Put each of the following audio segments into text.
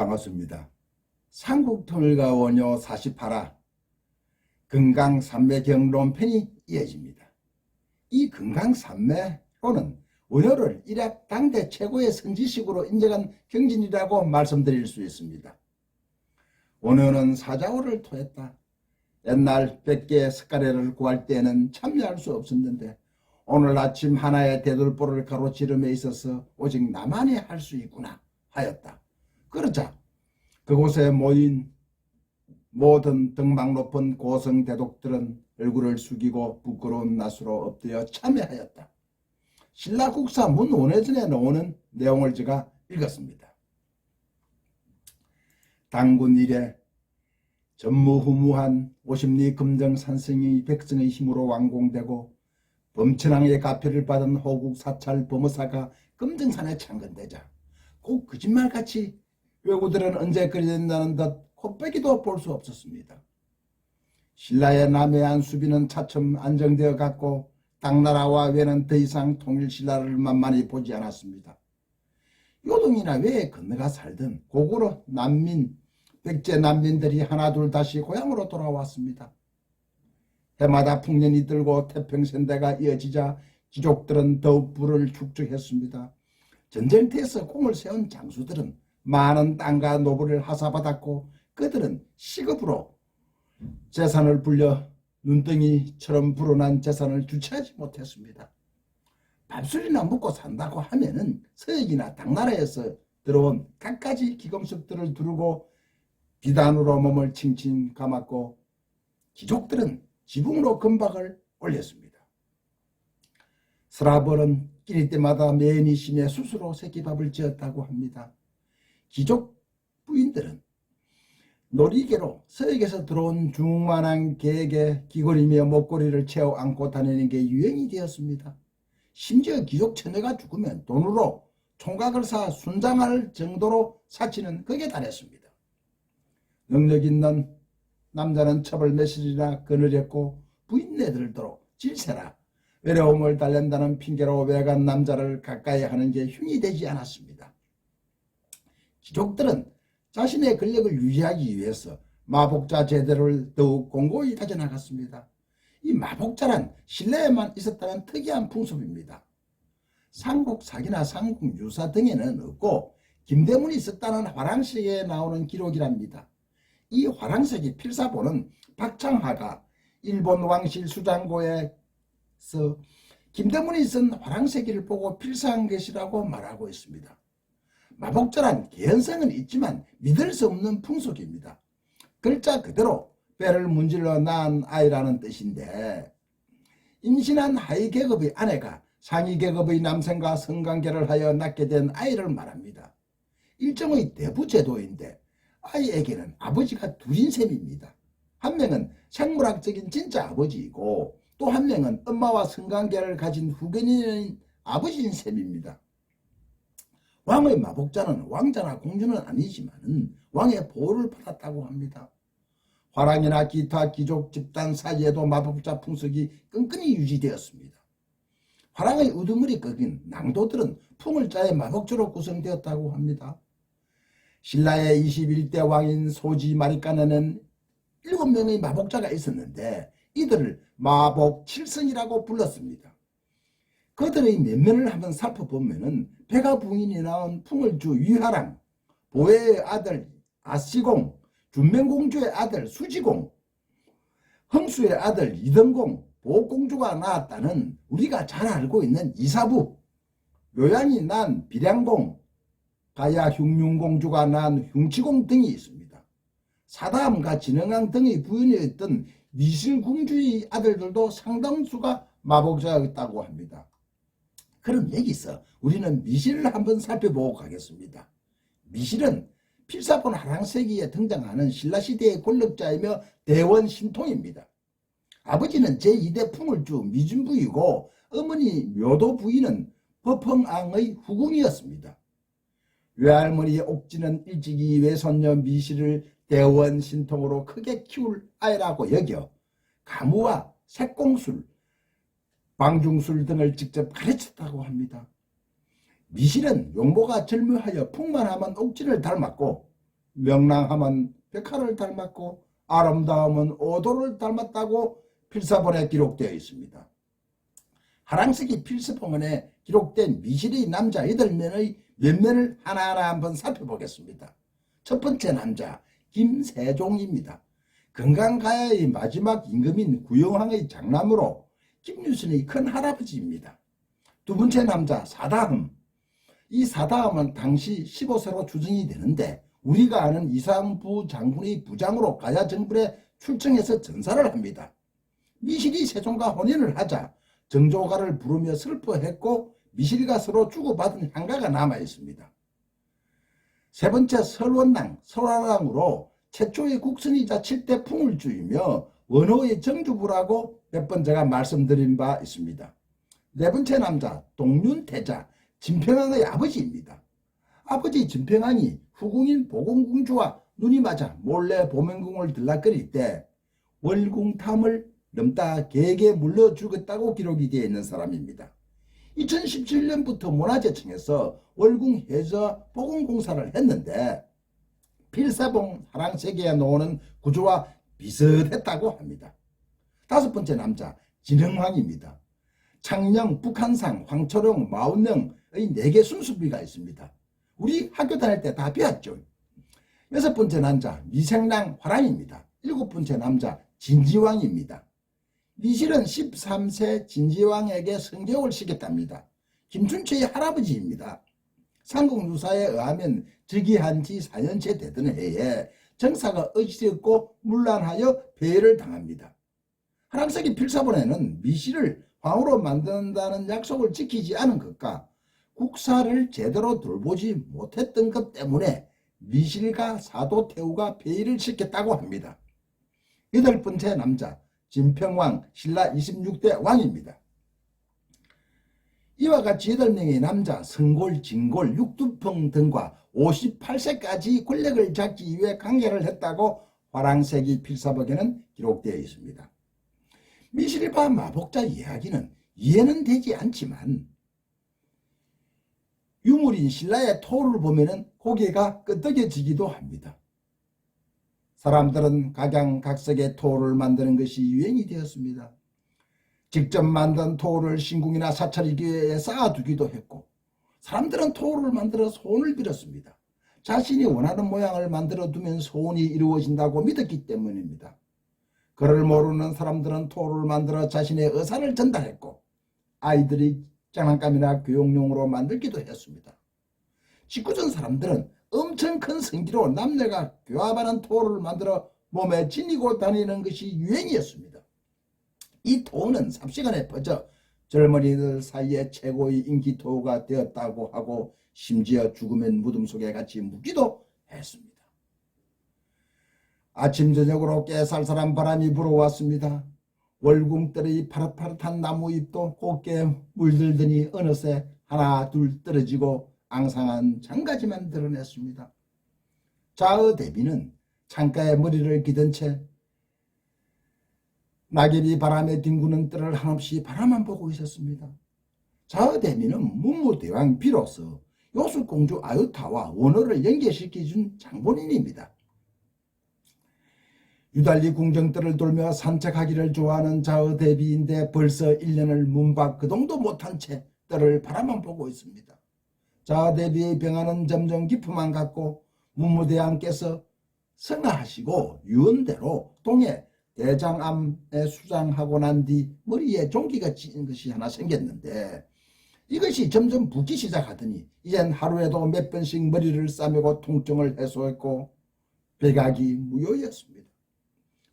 반갑습니다. 삼국통일가 원요 48화 금강산매경론편이 이어집니다. 이 금강산매론은 원효를 일약 당대 최고의 선지식으로 인정한 경진이라고 말씀드릴 수 있습니다. 원효는 사자오를 토했다. 옛날 100개의 석가래를 구할 때는 참여할 수 없었는데 오늘 아침 하나의 대돌보를 가로지름에 있어서 오직 나만이 할 수 있구나 하였다. 그러자 그곳에 모인 모든 등막 높은 고성 대독들은 얼굴을 숙이고 부끄러운 낯으로 엎드려 참여하였다. 신라국사 문원회전에 나오는 내용을 제가 읽었습니다. 당군 이래 전무후무한 50리 금정산성이 백성의 힘으로 완공되고 범천왕의 가표를 받은 호국 사찰 범어사가 금정산에 창건되자 꼭 거짓말같이 왜구들은 언제 그리 된다는 듯 코빼기도 볼 수 없었습니다. 신라의 남해안 수비는 차츰 안정되어 갔고 당나라와 외는 더 이상 통일신라를 만만히 보지 않았습니다. 요동이나 외에 건너가 살던 고구려 난민, 백제 난민들이 하나둘 다시 고향으로 돌아왔습니다. 해마다 풍년이 들고 태평선대가 이어지자 귀족들은 더욱 부를 축적했습니다. 전쟁터에서 공을 세운 장수들은 많은 땅과 노부를 하사받았고 그들은 시급으로 재산을 불려 눈덩이처럼 불어난 재산을 주체하지 못했습니다. 밥술이나 먹고 산다고 하면은 서역이나 당나라에서 들어온 갖가지 기금속들을 두르고 비단으로 몸을 칭칭 감았고 귀족들은 지붕으로 금박을 올렸습니다. 스라벌은 끼리 때마다 매니 신의 숯으로 새끼밥을 지었다고 합니다. 귀족 부인들은 놀이개로 서역에서 들어온 중만한 개에게 귀걸이며 목걸이를 채워 안고 다니는 게 유행이 되었습니다. 심지어 귀족 처녀가 죽으면 돈으로 총각을 사 순장할 정도로 사치는 극에 달했습니다. 능력 있는 남자는 첩을 매실이나 거느렸고 부인네들도 질세라 외로움을 달랜다는 핑계로 외간 남자를 가까이 하는 게 흉이 되지 않았습니다. 귀족들은 자신의 권력을 유지하기 위해서 마복자 제도를 더욱 공고히 다져나갔습니다. 이 마복자란 신라에만 있었다는 특이한 풍습입니다. 삼국사기나 삼국유사 등에는 없고 김대문이 썼다는 화랑석에 나오는 기록이랍니다. 이 화랑석이 필사본은 박창하가 일본 왕실 수장고에서 김대문이 쓴 화랑석기를 보고 필사한 것이라고 말하고 있습니다. 마복자란 개연성은 있지만 믿을 수 없는 풍속입니다. 글자 그대로 배를 문질러 낳은 아이라는 뜻인데 임신한 하위 계급의 아내가 상위 계급의 남성과 성관계를 하여 낳게 된 아이를 말합니다. 일종의 대부제도인데 아이에게는 아버지가 둘인 셈입니다. 한 명은 생물학적인 진짜 아버지이고 또 한 명은 엄마와 성관계를 가진 후견인인 아버지인 셈입니다. 왕의 마복자는 왕자나 공주는 아니지만 왕의 보호를 받았다고 합니다. 화랑이나 기타 귀족 집단 사이에도 마복자 풍속이 끈끈이 유지되었습니다. 화랑의 우두머리 꺾인 낭도들은 풍을 짜에 마복자로 구성되었다고 합니다. 신라의 21대 왕인 소지 마리간에는 7명의 마복자가 있었는데 이들을 마복 7성이라고 불렀습니다. 그들의 면면을 한번 살펴보면은 배가 부인이 낳은 풍을주 위화랑, 보혜의 아들 아시공, 준명공주의 아들 수지공, 흥수의 아들 이등공, 보공주가 낳았다는 우리가 잘 알고 있는 이사부, 묘양이 난 비량공, 가야 흉룡공주가 낳은 흉치공 등이 있습니다. 사다함과 진흥왕 등의 부인이었던 미실공주의 아들들도 상당수가 마복자였다고 합니다. 그럼 여기서 우리는 미실을 한번 살펴보고 가겠습니다. 미실은 필사본 화랑서기에 등장하는 신라시대의 권력자이며 대원 신통입니다. 아버지는 제2대 풍을주 미준부이고 어머니 묘도 부인은 법흥왕의 후궁이었습니다. 외할머니의 옥지는 일찍이 외손녀 미실을 대원 신통으로 크게 키울 아이라고 여겨 가무와 색공술, 방중술 등을 직접 가르쳤다고 합니다. 미실은 용모가 절묘하여 풍만하면 옥진을 닮았고 명랑함은 백화를 닮았고 아름다움은 오도를 닮았다고 필사본에 기록되어 있습니다. 하랑세기 필사본에 기록된 미실의 남자 8명의 면면을 하나하나 한번 살펴보겠습니다. 첫 번째 남자 김세종입니다. 건강가야의 마지막 임금인 구영왕의 장남으로 김유신의 큰 할아버지입니다. 두 번째 남자 사다흠. 이 사다흠은 당시 15세로 추정이 되는데 우리가 아는 이상부 장군의 부장으로 가야 정벌에 출정해서 전사를 합니다. 미실이 세종과 혼인을 하자 정조가를 부르며 슬퍼했고 미실과 서로 주고받은 향가가 남아 있습니다. 세 번째 설원랑, 설화랑으로 최초의 국선이자 7대 풍을주이며 원호의 정주부라고 몇 번 제가 말씀드린 바 있습니다. 네 번째 남자 동륜태자, 진평왕의 아버지입니다. 아버지 진평왕이 후궁인 보건공주와 눈이 맞아 몰래 보명궁을 들락거릴 때 월궁탐을 넘다 개에게 물려 죽었다고 기록이 되어 있는 사람입니다. 2017년부터 문화재청에서 월궁 해저 보건공사를 했는데 필사본 하랑세계에 나오는 구조와 비슷했다고 합니다. 다섯 번째 남자 진흥왕입니다. 창녕, 북한상, 황초령, 마운령의 4개 순수비가 있습니다. 우리 학교 다닐 때 다 배웠죠. 여섯 번째 남자 미생랑 화랑입니다. 일곱 번째 남자 진지왕입니다. 미실은 13세 진지왕에게 성교육을 시켰답니다. 김춘추의 할아버지입니다. 삼국유사에 의하면 즉위한 지 4년째 되던 해에 정사가 어찌되었고 문란하여 폐해를 당합니다. 하랑세기 필사본에는 미실을 황후로 만든다는 약속을 지키지 않은 것과 국사를 제대로 돌보지 못했던 것 때문에 미실과 사도태우가 폐위를 시켰다고 합니다. 여덟 번째 남자 진평왕 신라 26대 왕입니다. 이와 같이 8명의 남자 성골, 진골, 육두펑 등과 58세까지 권력을 잡기 위해 강연을 했다고 화랑세기 필사본에는 기록되어 있습니다. 미실과 마복자 이야기는 이해는 되지 않지만 유물인 신라의 토를 보면 고개가 끄덕여지기도 합니다. 사람들은 각양각색의 토를 만드는 것이 유행이 되었습니다. 직접 만든 토를 신궁이나 사찰기에 쌓아두기도 했고 사람들은 토를 만들어 소원을 빌었습니다. 자신이 원하는 모양을 만들어 두면 소원이 이루어진다고 믿었기 때문입니다. 그를 모르는 사람들은 토를 만들어 자신의 의사를 전달했고 아이들이 장난감이나 교육용으로 만들기도 했습니다. 직구전 사람들은 엄청 큰 성기로 남녀가 교합하는 토를 만들어 몸에 지니고 다니는 것이 유행이었습니다. 이 토는 삽시간에 퍼져 젊은이들 사이에 최고의 인기토가 되었다고 하고 심지어 죽으면 무덤 속에 같이 묻기도 했습니다. 아침 저녁으로 깨쌀쌀한 바람이 불어왔습니다. 월궁들의 파릇파릇한 나무잎도 곱게 물들더니 어느새 하나 둘 떨어지고 앙상한 장가지만 드러냈습니다. 자의 대비는 창가에 머리를 기던 채 낙엽이 바람에 뒹구는 뜰을 한없이 바라만 보고 있었습니다. 자의 대비는 문무대왕 비로소 요술공주 아유타와 원호를 연계시켜준 장본인입니다. 유달리 궁정들을 돌며 산책하기를 좋아하는 자의 대비인데 벌써 1년을 문밖 그동도 못한 채 뜰을 바라만 보고 있습니다. 자의 대비의 병화는 점점 깊음만 갔고 문무대왕께서 성하시고 유언대로 동해 대장암에 수장하고 난 뒤 머리에 종기가 찢은 것이 하나 생겼는데 이것이 점점 붓기 시작하더니 이젠 하루에도 몇 번씩 머리를 싸매고 통증을 해소했고 배각이 무효였습니다.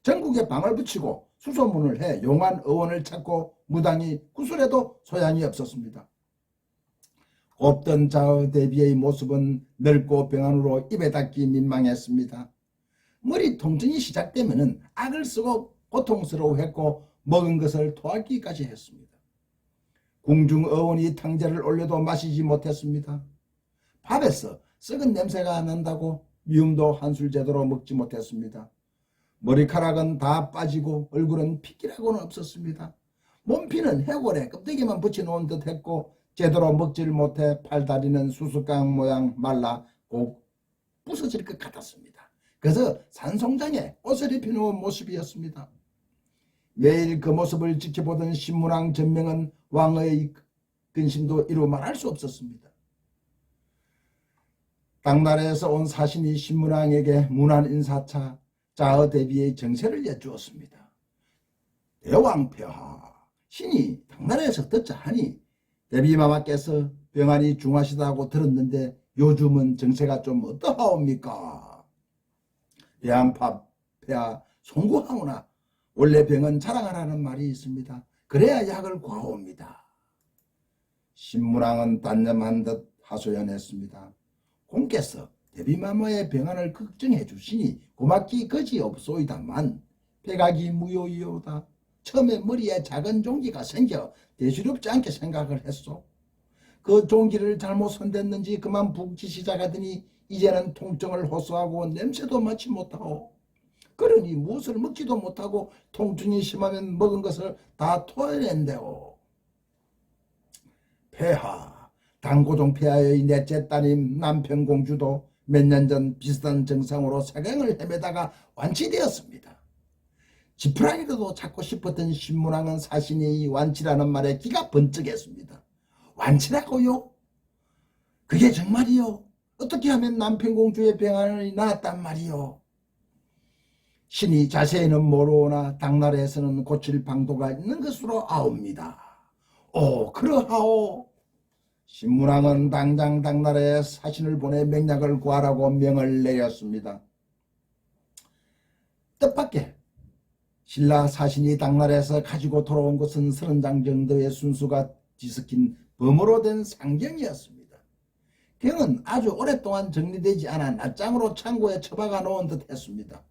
전국에 방을 붙이고 수소문을 해 용한 의원을 찾고 무당이 구술해도 소양이 없었습니다. 곱던 자의 대비의 모습은 늙고 병안으로 입에 닿기 민망했습니다. 머리 통증이 시작되면 악을 쓰고 고통스러워했고 먹은 것을 토하기까지 했습니다. 궁중의원이 탕제를 올려도 마시지 못했습니다. 밥에서 썩은 냄새가 난다고 미음도 한술 제대로 먹지 못했습니다. 머리카락은 다 빠지고 얼굴은 핏기라고는 없었습니다. 몸피는 해골에 껍데기만 붙여놓은 듯 했고 제대로 먹지를 못해 팔다리는 수수깡 모양 말라 꼭 부서질 것 같았습니다. 그래서 산송장에 옷을 입혀놓은 모습이었습니다. 매일 그 모습을 지켜보던 신문왕 전명은 왕의 근심도 이루 말할 수 없었습니다. 당나라에서 온 사신이 신문왕에게 문안인사차 자어 대비의 정세를 여쭈었습니다. 대왕폐하, 신이 당나라에서 듣자 하니 대비마마께서 병환이 중하시다고 들었는데 요즘은 정세가 좀 어떠하옵니까? 대왕폐하 송구하오나 원래 병은 자랑하라는 말이 있습니다. 그래야 약을 구하옵니다. 신문왕은 단념한 듯 하소연했습니다. 공께서 대비마마의 병환을 걱정해 주시니 고맙기 거지없소이다만 폐각이 무효이오다. 처음에 머리에 작은 종기가 생겨 대수롭지 않게 생각을 했소. 그 종기를 잘못 손댔는지 그만 붓기 시작하더니 이제는 통증을 호소하고 냄새도 맡지 못하오. 그러니 무엇을 먹지도 못하고 통증이 심하면 먹은 것을 다 토해낸대오. 폐하, 당고종 폐하의 넷째 따님 남편공주도 몇 년 전 비슷한 증상으로 사경을 헤매다가 완치되었습니다. 지푸라기라도 잡고 싶었던 신문왕은 사신이 완치라는 말에 기가 번쩍했습니다. 완치라고요? 그게 정말이요? 어떻게 하면 남편공주의 병환이 나았단 말이요? 신이 자세히는 모르오나 당나라에서는 고칠 방도가 있는 것으로 아옵니다. 오, 그러하오. 신문왕은 당장 당나라에 사신을 보내 맹약을 구하라고 명을 내렸습니다. 뜻밖의 신라 사신이 당나라에서 가지고 돌아온 것은 30장 정도의 순수가 뒤섞인 범으로 된 상경이었습니다. 경은 아주 오랫동안 정리되지 않아 낱장으로 창고에 처박아 놓은 듯 했습니다.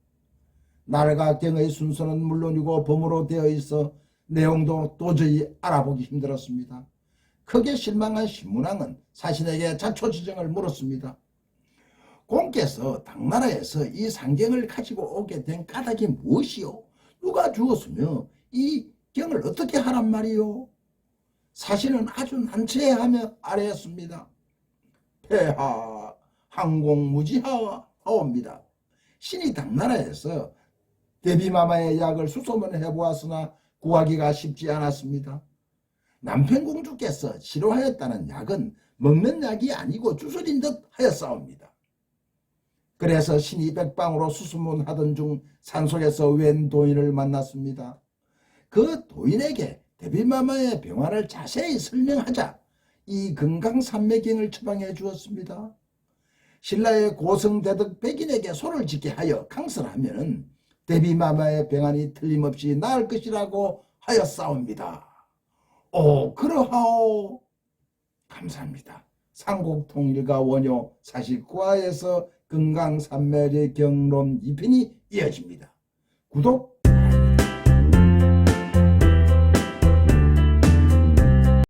날과 경의 순서는 물론이고 범으로 되어 있어 내용도 도저히 알아보기 힘들었습니다. 크게 실망한 신문왕은 사신에게 자초지정을 물었습니다. 공께서 당나라에서 이 상경을 가지고 오게 된 까닭이 무엇이요? 누가 주었으며 이 경을 어떻게 하란 말이요? 사신은 아주 난처해하며 아뢰었습니다. 폐하, 항공무지하옵니다. 신이 당나라에서 대비마마의 약을 수소문해 보았으나 구하기가 쉽지 않았습니다. 남편공주께서 싫어하였다는 약은 먹는 약이 아니고 주술인 듯 하였사옵니다. 그래서 신이 백방으로 수소문하던 중 산속에서 웬 도인을 만났습니다. 그 도인에게 대비마마의 병환을 자세히 설명하자 이 금강산맥경을 처방해 주었습니다. 신라의 고성대덕 백인에게 소를 짓게 하여 강설하면 대비마마의 병환이 틀림없이 나을 것이라고 하였사옵니다. 오, 그러하오. 감사합니다. 삼국통일과 원효 49화에서 금강산맥의 경론 2편이 이어집니다. 구독,